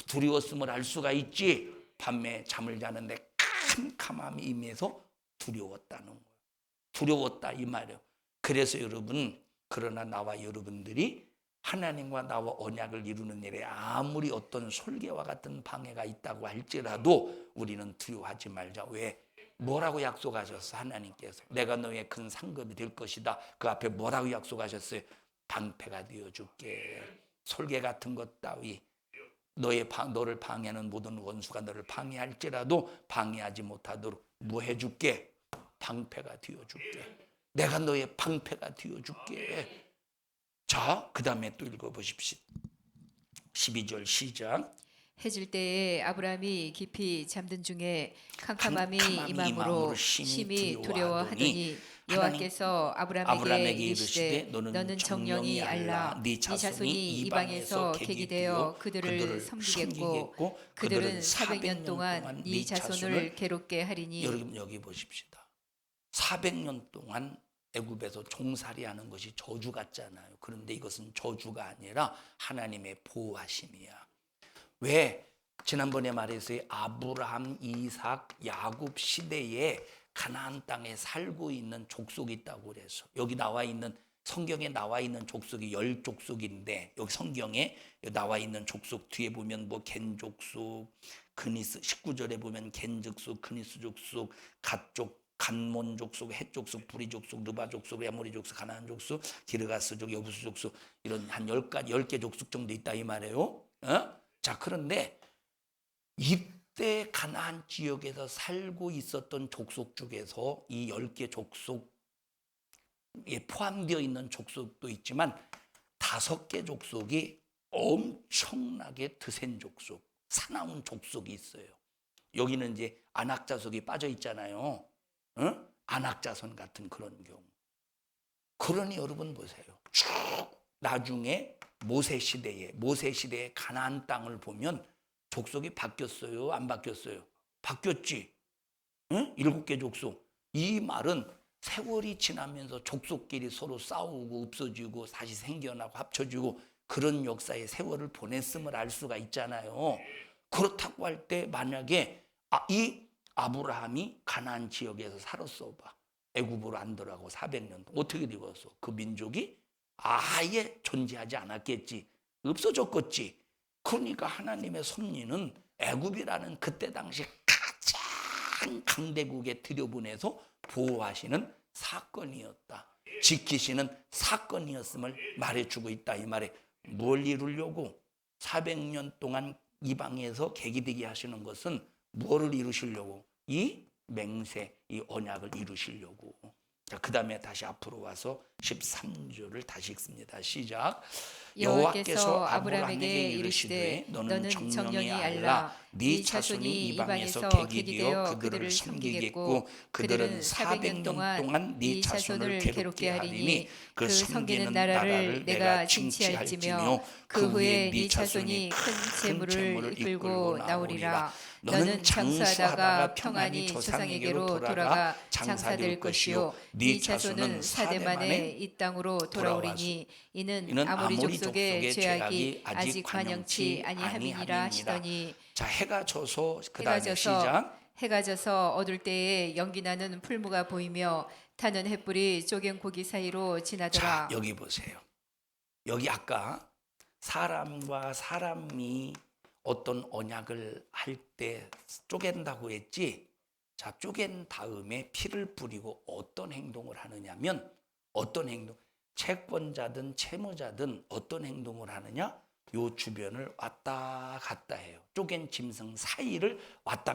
두려웠음을 알 수가 있지. 밤에 잠을 자는데 캄캄함이 임해서 두려웠다는 거예요. 두려웠다 이 말이에요. 그래서 여러분, 그러나 나와 여러분들이 하나님과 나와 언약을 이루는 일에 아무리 어떤 솔개와 같은 방해가 있다고 할지라도 우리는 두려워하지 말자. 왜? 뭐라고 약속하셨어? 하나님께서 내가 너의 큰 상급이 될 것이다. 그 앞에 뭐라고 약속하셨어요? 방패가 되어줄게. 솔개 같은 것 따위 너를 방해하는 모든 원수가 너를 방해할지라도 방해하지 못하도록 뭐 해줄게? 방패가 되어줄게. 내가 너의 방패가 되어줄게. 자, 그 다음에 또 읽어보십시오. 12절 시작. 해질 때에 아브라함이 깊이 잠든 중에 캄캄함이 캄캄함이 임함으로 심히 심히 두려워하더니 두려워하더니 여호와께서 아브라함에게 이르시되 너는 정령이 알라 네 자손이 이방에서 객이되어 그들을 섬기겠고 그들은 400년 동안 네 자손을 괴롭게 하리니. 여러분 여기 보십시다. 400년 동안 애굽에서 종살이하는 것이 저주 같잖아요. 그런데 이것은 저주가 아니라 하나님의 보호하심이야. 왜? 지난번에 말했어요. 아브라함, 이삭, 야곱 시대에 가나안 땅에 살고 있는 족속이 있다고 그래서 여기 나와 있는 성경에 나와 있는 족속이 10족속인데 여기 성경에 나와 있는 족속 뒤에 보면 뭐 겐족속, 그니스 19절에 보면 겐족속, 그니스 족속, 갓족, 간몬 족속, 헷 족속, 부리 족속, 르바 족속, 야모리 족속, 가나안 족속, 기르가스족, 여부스 족속 이런 한 10개 족속 정도 있다 이 말이에요. 자, 그런데 이때 가나안 지역에서 살고 있었던 족속 중에서 이 10개 족속에 포함되어 있는 족속도 있지만 5개 족속이 엄청나게 드센 족속, 사나운 족속이 있어요. 여기는 이제 안악자손이 빠져 있잖아요. 안악자손 같은 그런 경우. 그러니 여러분 보세요. 쭉 나중에 모세 시대에 가나안 땅을 보면 족속이 바뀌었어요? 안 바뀌었어요? 바뀌었지. 7개 족속. 이 말은 세월이 지나면서 족속끼리 서로 싸우고 없어지고 다시 생겨나고 합쳐지고 그런 역사의 세월을 보냈음을 알 수가 있잖아요. 그렇다고 할 때 만약에 이 아브라함이 가나안 지역에서 살았어 봐. 애굽으로 안 들어가고 400년 어떻게 되었어? 그 민족이 아예 존재하지 않았겠지. 없어졌겠지. 그러니까 하나님의 섭리는 애굽이라는 그때 당시 가장 강대국에 들여보내서 보호하시는 사건이었다. 지키시는 사건이었음을 말해주고 있다. 이 말에 뭘 이루려고 400년 동안 이방에서 객이되게 하시는 것은 뭐를 이루시려고? 이 맹세, 이 언약을 이루시려고. 자, 그 다음에 다시 앞으로 와서 13절을 다시 읽습니다. 시작. 여호와께서 아브라함에게 이르시되 너는 정령이 알라 네 자손이 이방에서 객이 되어 그들을 섬기겠고 그들은 400년 동안 네 자손을 괴롭게 하리니 그 섬기는 나라를 내가 징치할지며 그 후에 네 자손이 큰 재물을 이끌고 나오리라. 너는 장수하다가 평안히 조상에게로 돌아가 장사될 것이요 네 자손은 사대 만에 이 땅으로 돌아오리니 이는 아모리 족속의 죄악이 아직 관영치 아니함이니라 하시더니. 자, 해가 져서 그 다음에 시작. 해가 져서 어둘 때에 연기나는 풀무가 보이며 타는 햇불이 쪼갠 고기 사이로 지나더라. 자, 여기 보세요. 여기 아까 사람과 사람이 어떤 언약을 할 때 쪼갠다고 했지. 자, 쪼갠 다음에 피를 뿌리고 어떤 행동을 하느냐면 어떤 행동? 채권자든 채무자든 어떤 행동을 하느냐? 요 주변을 왔다 갔다 해요. 쪼갠 짐승 사이를 왔다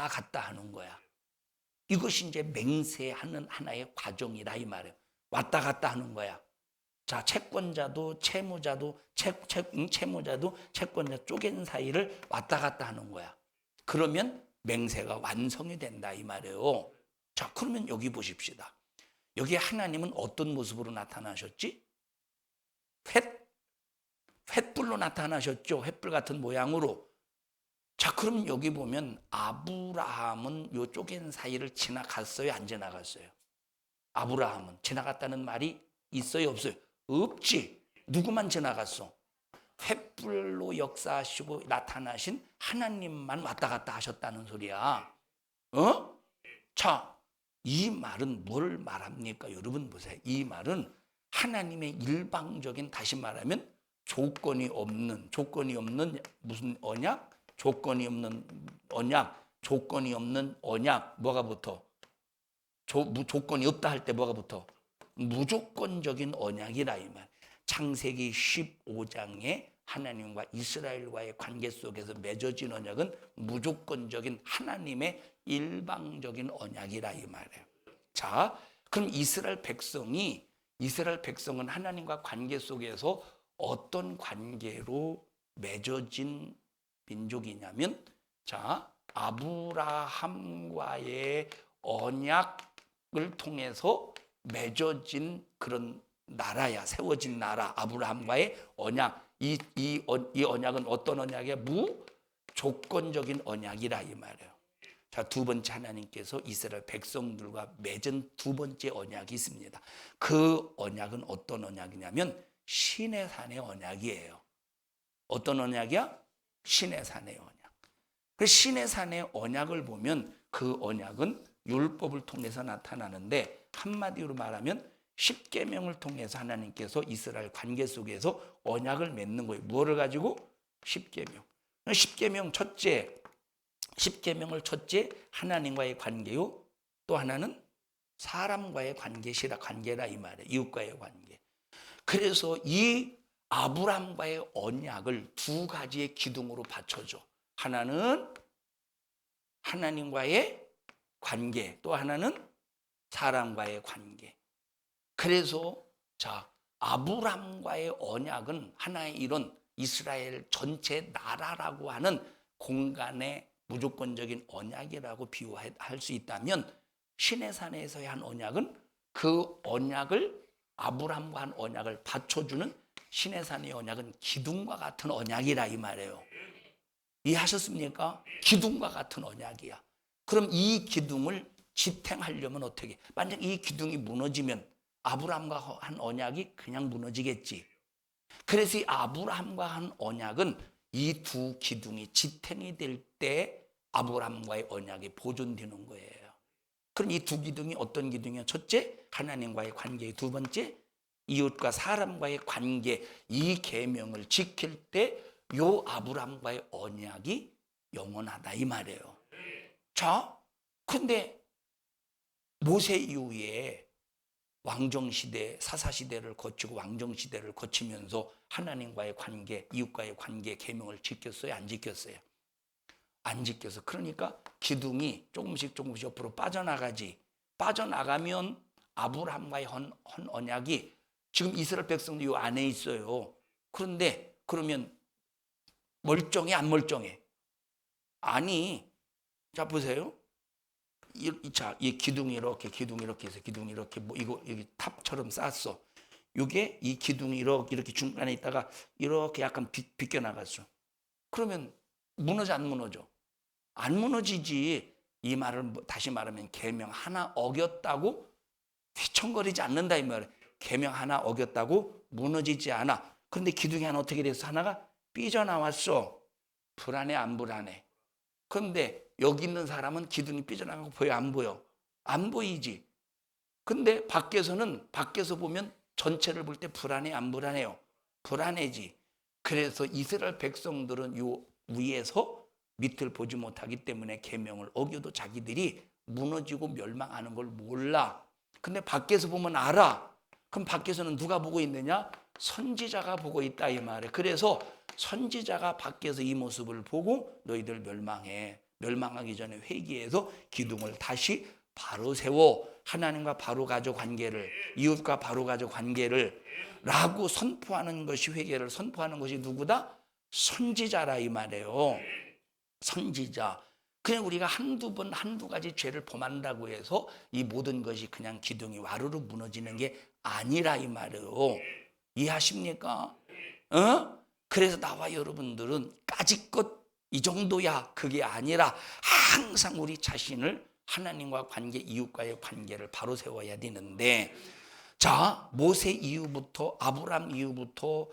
갔다 하는 거야. 이것이 이제 맹세하는 하나의 과정이라 이 말이에요. 왔다 갔다 하는 거야. 자, 채권자도 채무자도 채권자 쪼갠 사이를 왔다 갔다 하는 거야. 그러면 맹세가 완성이 된다 이 말이에요. 자, 그러면 여기 보십시다. 여기 하나님은 어떤 모습으로 나타나셨지? 횃불로 나타나셨죠. 횃불 같은 모양으로. 자, 그럼 여기 보면 아브라함은 요 쪼갠 사이를 지나갔어요? 안 지나갔어요? 아브라함은 지나갔다는 말이 있어요? 없어요? 없지. 누구만 지나갔어? 횃불로 역사하시고 나타나신 하나님만 왔다 갔다 하셨다는 소리야. 자, 이 말은 뭘 말합니까? 여러분 보세요. 이 말은 하나님의 일방적인, 다시 말하면 조건이 없는 무슨 언약? 조건이 없는 언약. 뭐가 붙어? 조건이 없다 할 때 뭐가 붙어? 무조건적인 언약이라 이 말. 창세기 15장에 하나님과 이스라엘과의 관계 속에서 맺어진 언약은 무조건적인 하나님의 일방적인 언약이라 이 말이에요. 자, 그럼 이스라엘 백성은 하나님과 관계 속에서 어떤 관계로 맺어진 민족이냐면, 자, 아브라함과의 언약을 통해서 맺어진 그런 나라야. 세워진 나라. 아브라함과의 언약. 이 언약은 어떤 언약이야? 무조건적인 언약이라 이 말이에요. 자, 두 번째, 하나님께서 이스라엘 백성들과 맺은 두 번째 언약이 있습니다. 그 언약은 어떤 언약이냐면 시내산의 언약이에요. 어떤 언약이야? 시내산의 언약. 그 시내산의 언약을 보면 그 언약은 율법을 통해서 나타나는데, 한마디로 말하면 십계명을 통해서 하나님께서 이스라엘 관계 속에서 언약을 맺는 거예요. 무엇을 가지고? 십계명. 십계명을 첫째 하나님과의 관계요. 또 하나는 사람과의 관계라 이 말이에요. 이웃과의 관계. 그래서 이 아브라함과의 언약을 두 가지의 기둥으로 받쳐줘. 하나는 하나님과의 관계, 또 하나는 사람과의 관계. 그래서 자, 아브라함과의 언약은 하나의 이런 이스라엘 전체 나라라고 하는 공간의 무조건적인 언약이라고 비유할 수 있다면, 시내산에서의 한 언약은 그 언약을, 아브라함과 한 언약을 받쳐주는 시내산의 언약은 기둥과 같은 언약이라 이 말이에요. 이해하셨습니까? 기둥과 같은 언약이야. 그럼 이 기둥을 지탱하려면 어떻게? 만약 이 기둥이 무너지면 아브라함과 한 언약이 그냥 무너지겠지. 그래서 이 아브라함과 한 언약은 이 두 기둥이 지탱이 될 때 아브라함과의 언약이 보존되는 거예요. 그럼 이 두 기둥이 어떤 기둥이야? 첫째, 하나님과의 관계. 두 번째, 이웃과 사람과의 관계. 이 계명을 지킬 때 요 아브라함과의 언약이 영원하다 이 말이에요. 자, 근데 모세 이후에 왕정시대, 사사시대를 거치고 왕정시대를 거치면서 하나님과의 관계, 이웃과의 관계 계명을 지켰어요? 안 지켰어요? 안 지켜서. 그러니까 기둥이 조금씩 옆으로 빠져나가지. 빠져나가면 아브라함과의 헌 언약이 지금 이스라엘 백성도 이 안에 있어요. 그런데 그러면 멀쩡해 안 멀쩡해? 아니, 자 보세요. 이 기둥이 이렇게 해서 기둥이 이렇게 뭐 이거 여기 탑처럼 쌓았어. 요게 이 기둥이 이렇게 중간에 있다가 이렇게 약간 비껴 나갔어. 그러면 무너져 안 무너져? 안 무너지지. 이 말을 다시 말하면 계명 하나 어겼다고 휘청거리지 않는다 이 말이에요. 계명 하나 어겼다고 무너지지 않아. 그런데 기둥이 하나 어떻게 돼서 하나가 삐져나왔어. 불안해 안 불안해? 그런데 여기 있는 사람은 기둥이 삐져나가고 보여 안 보여? 안 보이지. 근데 밖에서 보면 전체를 볼 때 불안해 안 불안해요? 불안해지. 그래서 이스라엘 백성들은 요 위에서 밑을 보지 못하기 때문에 계명을 어겨도 자기들이 무너지고 멸망하는 걸 몰라. 근데 밖에서 보면 알아. 그럼 밖에서는 누가 보고 있느냐? 선지자가 보고 있다 이 말이에요. 그래서 선지자가 밖에서 이 모습을 보고 너희들 멸망하기 전에 회개해서 기둥을 다시 바로 세워. 하나님과 바로 가져 관계를, 이웃과 바로 가져 관계를 라고 선포하는 것이, 회개를 선포하는 것이 누구다? 선지자라 이 말이에요. 선지자. 그냥 우리가 한두 가지 죄를 범한다고 해서 이 모든 것이 그냥 기둥이 와르르 무너지는 게 아니라 이 말이에요. 이해하십니까? 그래서 나와 여러분들은 까짓것 이 정도야 그게 아니라 항상 우리 자신을 하나님과 관계, 이웃과의 관계를 바로 세워야 되는데, 자, 모세 이후부터, 아브라함 이후부터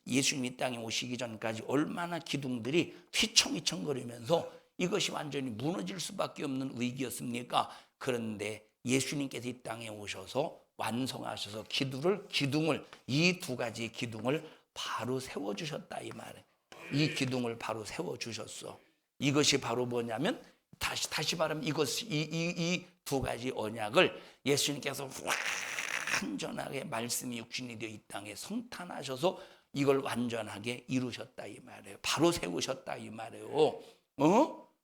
예수님이 땅에 오시기 전까지 얼마나 기둥들이 휘청휘청거리면서 이것이 완전히 무너질 수밖에 없는 위기였습니까? 그런데 예수님께서 이 땅에 오셔서 완성하셔서 기둥을 이 두 가지 기둥을 바로 세워주셨다 이 말이에요. 이 기둥을 바로 세워주셨어. 이것이 바로 뭐냐면 다시 말하면 이 두 가지 언약을 예수님께서 완전하게 말씀이 육신이 되어 이 땅에 성탄하셔서 이걸 완전하게 이루셨다 이 말이에요. 바로 세우셨다 이 말이에요.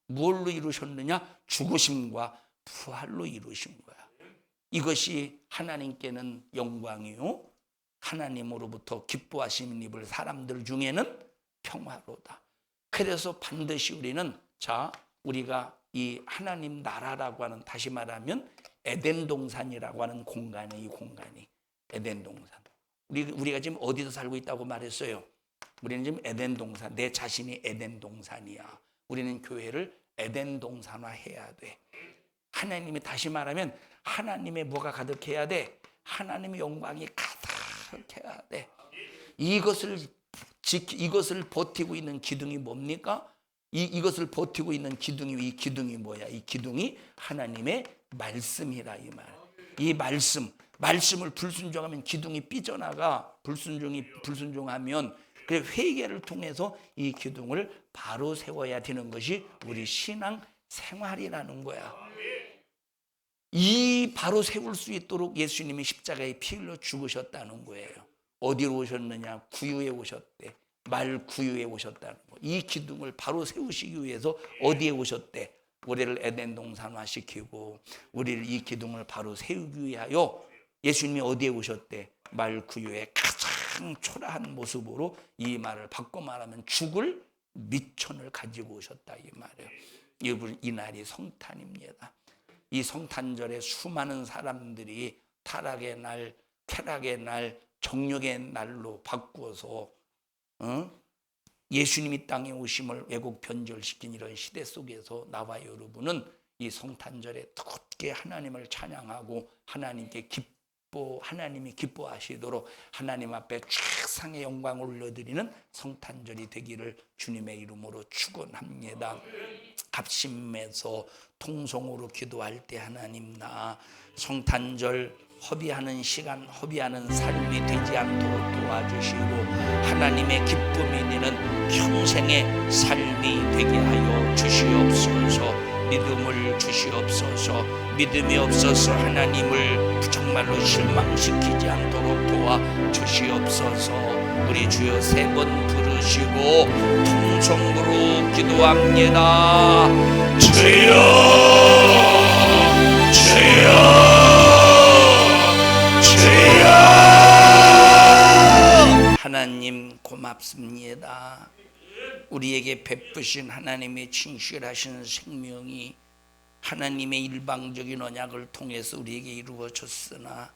뭘로 이루셨느냐? 죽으심과 부활로 이루신 거야. 이것이 하나님께는 영광이요, 하나님으로부터 기뻐하심을 입을 사람들 중에는 평화로다. 그래서 반드시 우리가 이 하나님 나라라고 하는, 다시 말하면 에덴 동산이라고 하는 공간이, 이 공간이 에덴 동산. 우리가 지금 어디서 살고 있다고 말했어요? 우리는 지금 에덴 동산, 내 자신이 에덴 동산이야. 우리는 교회를 에덴 동산화해야 돼. 하나님이, 다시 말하면 하나님의 뭐가 가득해야 돼? 하나님의 영광이 가득해야 돼. 이것을 버티고 있는 기둥이 뭡니까? 이것을 버티고 있는 기둥이, 이 기둥이 뭐야? 이 기둥이 하나님의 말씀이라 이 말. 이 말씀을 불순종하면 기둥이 삐져나가. 불순종하면 그 회개를 통해서 이 기둥을 바로 세워야 되는 것이 우리 신앙 생활이라는 거야. 이 바로 세울 수 있도록 예수님이 십자가에 피 흘려 죽으셨다는 거예요. 어디로 오셨느냐? 구유에 오셨대. 말 구유에 오셨다는 거. 이 기둥을 바로 세우시기 위해서 어디에 오셨대? 우리를 에덴 동산화시키고 우리를 이 기둥을 바로 세우기 위하여 예수님이 어디에 오셨대? 말 구유에 가장 초라한 모습으로, 이 말을 바꿔 말하면 죽을 미천을 가지고 오셨다 이 말이에요. 이 날이 성탄입니다. 이 성탄절에 수많은 사람들이 타락의 날, 쾌락의 날, 정욕의 날로 바꾸어서 예수님이 땅에 오심을 왜곡 변절시킨 이런 시대 속에서 나와 여러분은 이 성탄절에 굳게 하나님을 찬양하고 하나님이 기뻐하시도록 하나님 앞에 최상의 영광을 올려드리는 성탄절이 되기를 주님의 이름으로 축원합니다. 합심해서 통성으로 기도할 때 하나님, 나 성탄절 허비하는 시간, 허비하는 삶이 되지 않도록 도와주시고 하나님의 기쁨이 되는 평생의 삶이 되게 하여 주시옵소서. 믿음을 주시옵소서. 믿음이 없어서 하나님을 정말로 실망시키지 않도록 도와주시옵소서. 우리 주여 세 번 부르시고 통성으로 기도합니다. 주여, 주여, 주여. 하나님 고맙습니다. 우리에게 베푸신 하나님의 진실하신 생명이 하나님의 일방적인 언약을 통해서 우리에게 이루어졌으나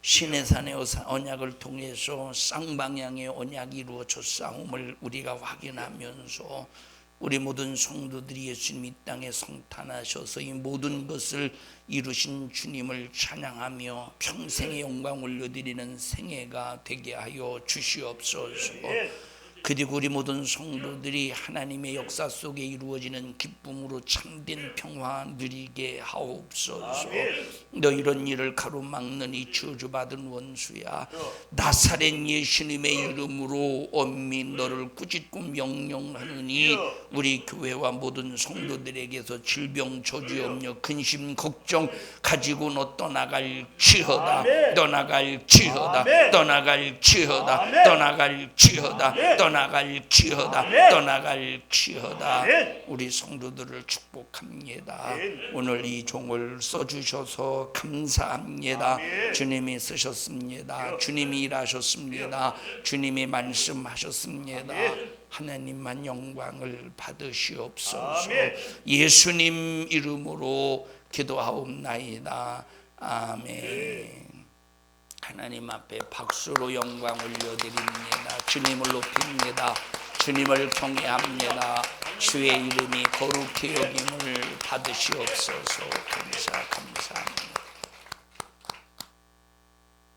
시내산의 언약을 통해서 쌍방향의 언약이 이루어졌사옴을 우리가 확인하면서 우리 모든 성도들이 예수님 이 땅에 성탄하셔서 이 모든 것을 이루신 주님을 찬양하며 평생의 영광 올려드리는 생애가 되게 하여 주시옵소서. 그리고 우리 모든 성도들이 하나님의 역사 속에 이루어지는 기쁨으로 참된 평화 누리게 하옵소서. 너 이런 일을 가로막는 이 저주받은 원수야, 나사렛 예수님의 이름으로 엄히 너를 꾸짖고 명령하느니 우리 교회와 모든 성도들에게서 질병 저주 염려 근심 걱정 가지고 너 떠나갈지어다. 떠나갈지어다. 떠나갈지어다. 떠나갈지어다. 떠나갈지어다. 우리 성도들을 축복합니다. 오늘 이 종을 써주셔서 감사합니다. 주님이 쓰셨습니다. 주님이 일하셨습니다. 주님이 말씀하셨습니다. 하나님만 영광을 받으시옵소서. 예수님 이름으로 기도하옵나이다. 아멘. 하나님 앞에 박수로 영광 올려드립니다. 주님을 높입니다. 주님을 경외합니다. 주의 이름이 거룩히 여김을 받으시옵소서. 감사합니다.